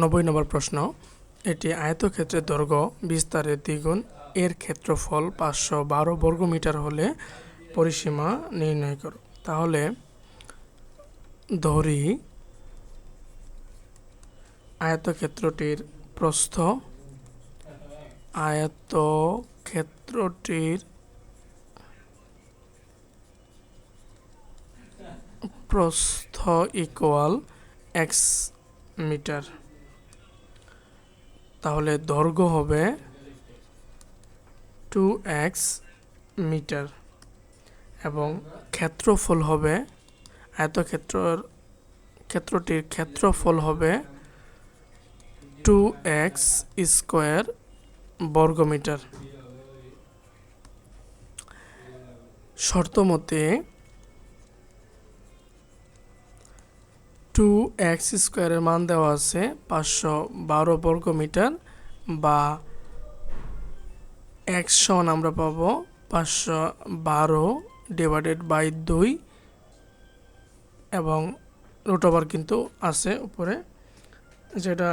90 নম্বর প্রশ্ন, এটি আয়তক্ষেত্রের দৈর্ঘ্য বিস্তারের দ্বিগুণ, এর ক্ষেত্রফল 512 বর্গমিটার হলে পরিসীমা নির্ণয় করো। তাহলে ধরি আয়তক্ষেত্রটির প্রস্থ ইকুয়াল x মিটার, তাহলে দৈর্ঘ্য হবে 2x মিটার এবং ক্ষেত্রফল হবে ক্ষেত্রটির ক্ষেত্রফল হবে 2x স্কয়ার বর্গমিটার। শর্তমতে 2x স্কয়ারের মান দেওয়া আছে 512 বর্গমিটার, বা x সমান আমরা পাবো 512 ডিভাইডেড বাই 2 এবং রুট ওভার কিন্তু আছে উপরে, যেটা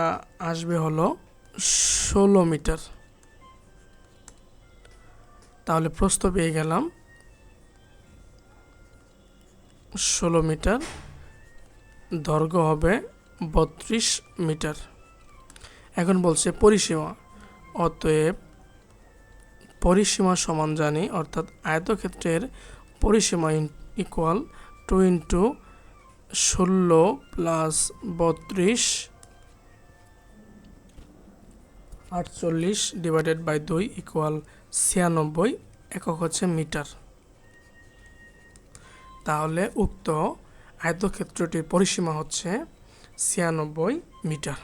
আসবে হলো 16 মিটার। তাহলে প্রস্থ পেয়ে গেলাম 16 মিটার, দৈর্ঘ্য হবে 32 মিটার। এখন বলছে পরিসীমা, অতএব পরিসীমা সমান জানি, অর্থাৎ আয়তক্ষেত্রের পরিসীমা equal 2 into 16 plus 32 48 divided by 2 equal 96, একক হচ্ছে মিটার। তাহলে উক্ত আয়তক্ষেত্রটির পরিসীমা হচ্ছে 96 মিটার।